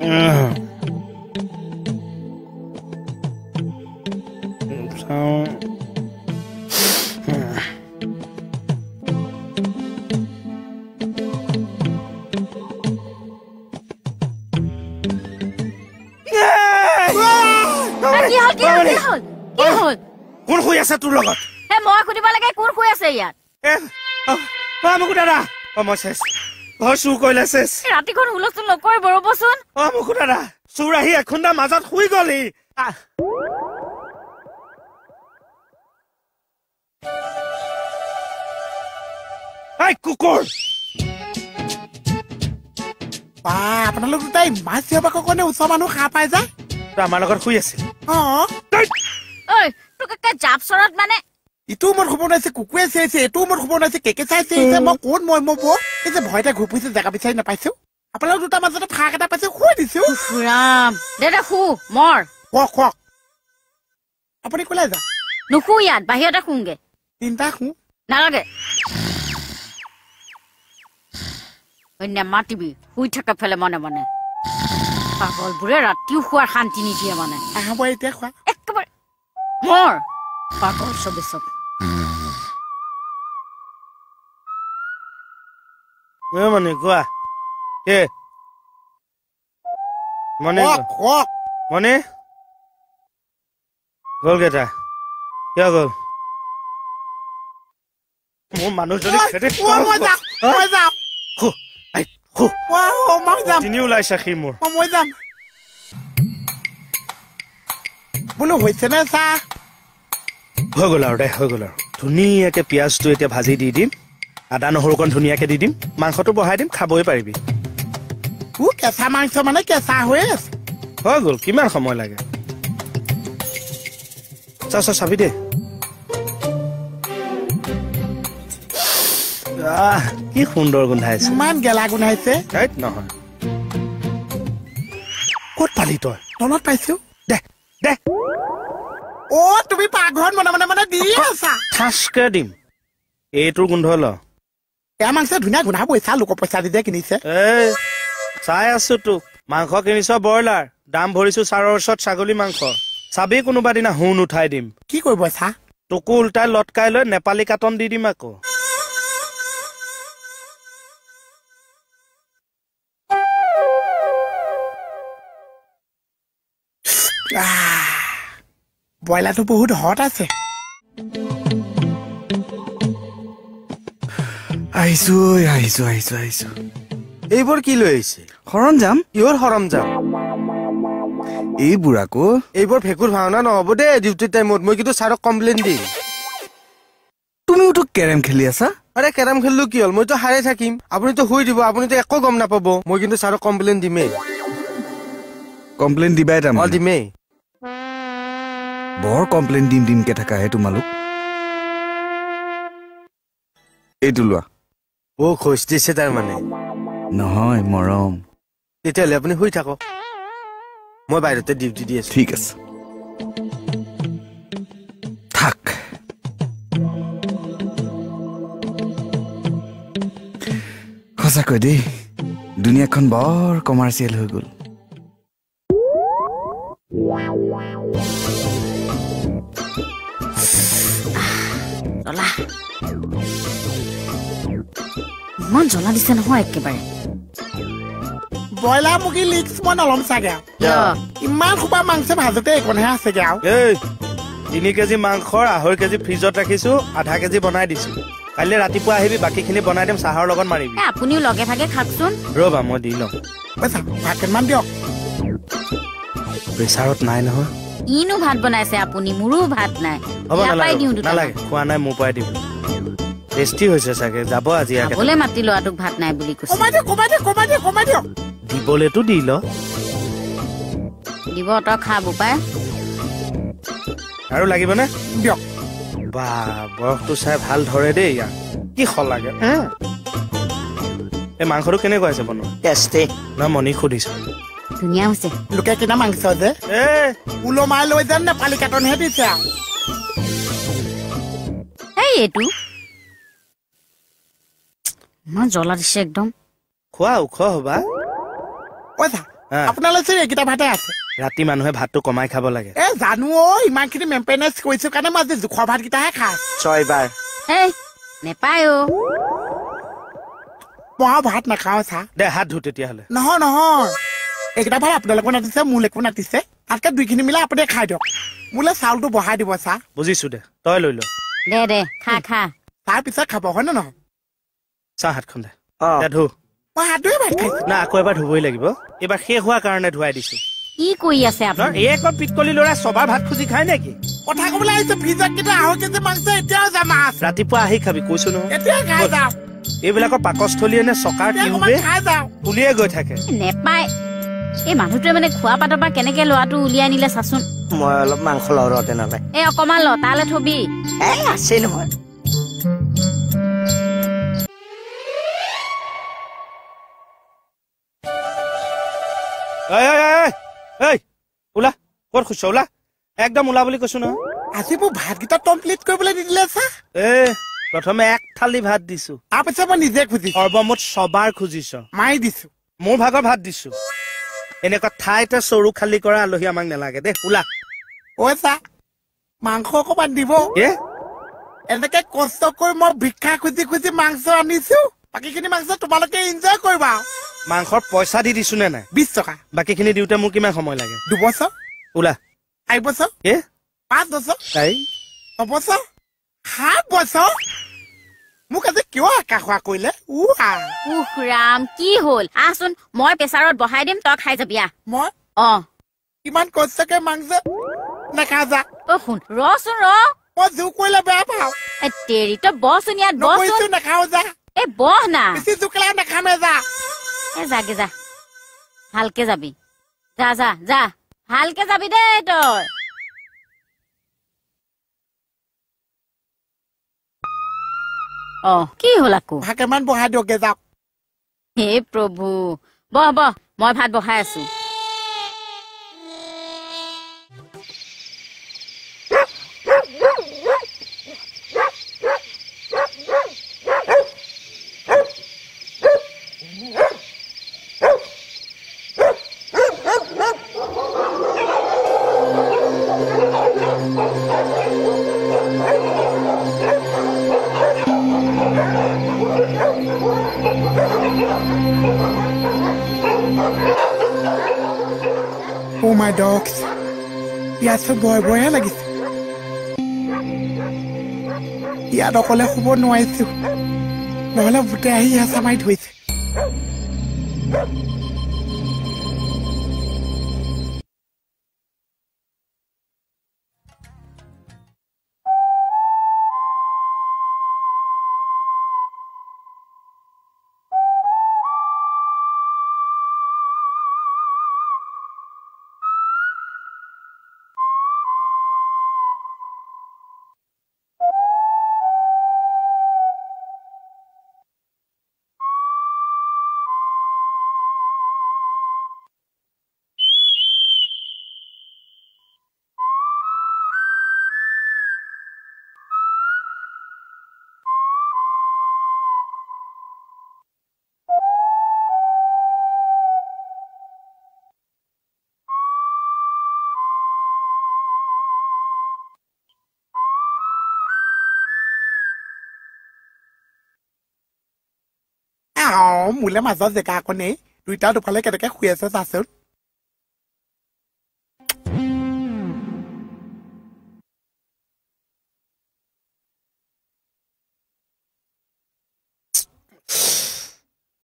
কোন শুই আছে তোৰ লগত মই সুধিব লাগে কোন শুই আছে ইয়াত মোক দাদা মই চেছ ঘৰ চুৰ কৰিলে চেছ ৰাতিখন হুলস্থুল নকৰিব ৰ'বচোন মোক দাদা চুৰ আহি এখুন্দা মাজত শুই গলি কুকুৰ আপোনালোক দুটাই মাছ চিঞৰবাকৰ কাৰণে ওচৰ মানুহ সাৰ পাই যায় আমাৰ লগত শুই আছিল মানে ইটোও মোৰ খবৰ নাইছে কুকুৰে চিঞৰিছে এইটোও মোৰ খবৰ নাইছে কেকে চাই চিঞৰিছে মই কোন মই বৌ এই যে ভয়তে ঘূৰি ফুৰিছে জেগা বিচাৰি নাপাইছো আপোনালোক দুটা মাজতে ফাঁক এটা পাইছে শুই দিছো কওক আপুনি কলে যা নুশু ইয়াত বাহিৰতে শুংগে তিনটা শু নালাগে নেমাতিবি শুই থাকে ফেলে মনে মনে পাগলবোৰে ৰাতিও খোৱাৰ শান্তি নিদিয়ে মানে আহাব এতিয়া খোৱা একেবাৰে মোৰ পাগল চবে চব মানে কোৱা মনে মনে গ'ল কেইটা কিয় গ'ল মোৰ মানুহজনী তিনি ওলাইছে সি মোৰ মই যাম বোলো হৈছে নে চাহ হৈ গ'ল আৰু হৈ গ'ল আৰু ধুনীয়াকে পিঁয়াজটো এতিয়া ভাজি দি দিম আদা নহৰুকণ ধুনীয়াকে দি দিম মাংসটো বহাই দিম খাবই পাৰিবি কেঁচা মাংস মানে কেঁচা হৈ আছে হৈ গ'ল কিমান সময় লাগে চাবি দে কি সুন্দৰ গোন্ধাইছে ইমান গেলা গোন্ধাইছে নহয় ক'ত পালি তই তলত পাইছো দে দে তুমি পাকঘৰত মনে মনে দি আছা ঠাচকে দিম এইটোৰ গোন্ধ ল এয়া মাংস ধুনীয়া গোন্ধাবই চা লোকৰ পইচা দি দিয়ে কিনিছে চাই আছো তোক মাংস কিনিছ ব্ৰইলাৰ দাম ভৰিছো চাৰৰ ওচৰত ছাগলী মাংস চাবি কোনোবা দিনা হুন উঠাই দিম কি কৰিব চা তোকো উল্টাই লটকাই লৈ নেপালী কাটন দি দিম আকৌ ব্ৰইলাৰটো বহুত হট আছে আহিছো এইবোৰ কি লৈ আহিছে সৰঞ্জাম ইহৰ সৰঞ্জাম এইবোৰ আকৌ এইবোৰ ভেকুৰ ভাওনা নহ'ব দেই ডিউটি টাইমত মই কিন্তু ছাৰক কমপ্লেইন দিম তুমিওতো কেৰেম খেলি আছা আৰে কেৰম খেলিলো কি হ'ল মইতো হাৰে থাকিম আপুনিতো শুই দিব আপুনিতো একো গম নাপাব মই কিন্তু ছাৰক কমপ্লেইন দিমেই কমপ্লেইন দিবাই তাৰমানে দিমেই বৰ কমপ্লেইন দিমকে থাকাহে তোমালোক এইটো লোৱা খোজ দিছে তাৰমানে নহয় মৰম তেতিয়াহ'লে আপুনি শুই থাকক মই বাহিৰতে ডিউটি দি আছো ঠিক আছে থাক সঁচাকৈ দেই দুনিয়াখন বৰ কমাৰ্চিয়েল হৈ গ'ল ইমান জ্বলা দিছে নহয় একেবাৰে ব্ৰইলাৰ মুৰ্গী লিক্স মই নলম চাগে ইমান সোপা মাংস ভাজতে একণহে আছেগে আৰু 3 কেজি মাংসৰ 2.5 কেজি ফ্ৰিজত ৰাখিছো 0.5 কেজি বনাই দিছো কাইলৈ ৰাতিপুৱা আহিবি বাকীখিনি বনাই দিম চাহৰ লগত মাৰিবি আপুনিও লগে ভাগে খাকচোন ৰ'বা মই দি লওঁ ভাত কেইটামান দিয়ক প্ৰেছাৰত নাই নহয় ইনো ভাত বনাইছে আপুনি মোৰো ভাত নাই হ'ব নালাগে খোৱা নাই মোৰ পৰাই দিব টেষ্টি হৈছে চাগে যাব আজি খাবলৈ মাতি লোৱাটোক ভাত নাই বুলি কৈছে দিবলেতো দি ল দিব তই খা বোপাই আৰু লাগিবনে দিয়ক বা বয়সটো চাই ভাল ধৰে দেই ইয়াৰ কি লাগে এই মাংসটো কেনেকুৱা হৈছে বনোৱা টেষ্টি না মণি সুধিছো ধুনীয়া হৈছে লোকে কিনা মাংস যে ওলমাই লৈ যেন নেপালী কাটনহে দিছে এইটো ইমান জ্বলা দিছে একদম খোৱা ওখ হবা আপোনালোকে এইকেইটা ভাতে আছে ৰাতি মানুহে ভাতটো কমাই খাব লাগে জানো ইমানখিনি মেইনটেনেঞ্চ কৰিছো কাৰণে মই আজি জোখৰ ভাতকেইটাহে খাওঁ 6 বাৰ এই নেপায় অ মই ভাত নাখাওঁ চা দে হাত ধু তেতিয়াহ'লে নহয় এইকেইটা ভাত আপোনালোকো নাতিছে মোলৈকো নাতিছে তাতকে 2খিনি মিলাই আপুনি খাই দিয়ক মোলৈ চাউলটো বহাই দিব চা বুজিছো দে তই লৈ ল দে খা তাৰপিছত খাব হয় নে নহয় চাহ হাতখন দে দে ধু মই হাত ধুই ভাত খাইছো না আকৌ এবাৰ ধুবই লাগিব এইবাৰ শেষ হোৱাৰ কাৰণে ধুৱাই দিছো কি কৰি আছে আপুনি এই একবাৰ পিটকলি ল'ৰা সবাৰ ভাত খুজি খায় নেকি কথা ক'বলৈ আহিছো ফ্ৰিজত কিন্তু 2.5 কেজি মাংস এতিয়াও জমা আছে ৰাতিপুৱা আহি খাবি কৈছো নহয় এতিয়া খাই যাওঁ এইবিলাকৰ পাকস্থলীয়ে নে চকাৰ টিউবে খাই যাওঁ উলিয়াই গৈ থাকে নেপায় এই মানুহটোৱে মানে খোৱা পাতৰ পৰা কেনেকে ল'ৰাটো উলিয়াই নিলে চাচোন মই অলপ মাংস লওঁ ৰ তেনেহ'লে এই অকমান ল তালে থবি আছেই নহয় এই ওলা ক'ত খুচ ওলা একদম ওলা বুলি কৈছো নহয় আজি মোৰ ভাতকেইটা কমপ্লিট কৰিবলৈ নিদিলে চা প্ৰথমে 1 থালি ভাত দিছো তাৰপিছত মই নিজে খুজিছো সৰ্বমুঠ সবাৰ খুজিছ মাৰি দিছো মোৰ ভাগৰ ভাত দিছো এনেকুৱা ঠাইতে চৰু খালী কৰা আলহী আমাক নালাগে দে ওলা চা মাংস অকমান দিব এনেকে কষ্ট কৰি মই ভিক্ষা খুজি মাংস আনিছো বাকীখিনি মাংস তোমালোকে এনজয় কৰিবা মাংসৰ পইচা দি দিছো নে নাই 20 টকা বাকীখিনি দিওঁতে মোৰ কিমান সময় লাগে 2 বছৰ ওলা 4 বছৰ 5 বছৰ 6 বছৰ 7 বছৰ মোক আজি কিয় একা খোৱা কৰিলে উহ ৰাম কি হ'ল আহচোন মই প্ৰেছাৰত বহাই দিম তই খাই যাবি মই ইমান কষ্টকে মাংস নাখা যা শুন ৰচোন মই জোৰ কৰিলে বেয়া পাওঁ তেৰি তই বহচোন ইয়াত বহচোন নাখাও যা এই বহ না বেছি জোকলা নাখামে যা যাগে যা ভালকে যাবি যা ভালকে যাবি দেই তই কি হ'ল আকৌ ভাকেমান বহাই দিয়কে যাওক হে প্ৰভু বহ মই ভাত বহাই আছো Oh my dogs. ইয়াত চব ভয়হে লাগিছে ইয়াত অকলে শুব নোৱাৰিছো নহলে ভূতে আহি হেঁচা মাৰি ধৰিছে মোলে মাজত জেগা আকৌ নেই দুইটা দুফালে কেনেকে শুই আছে চাচোন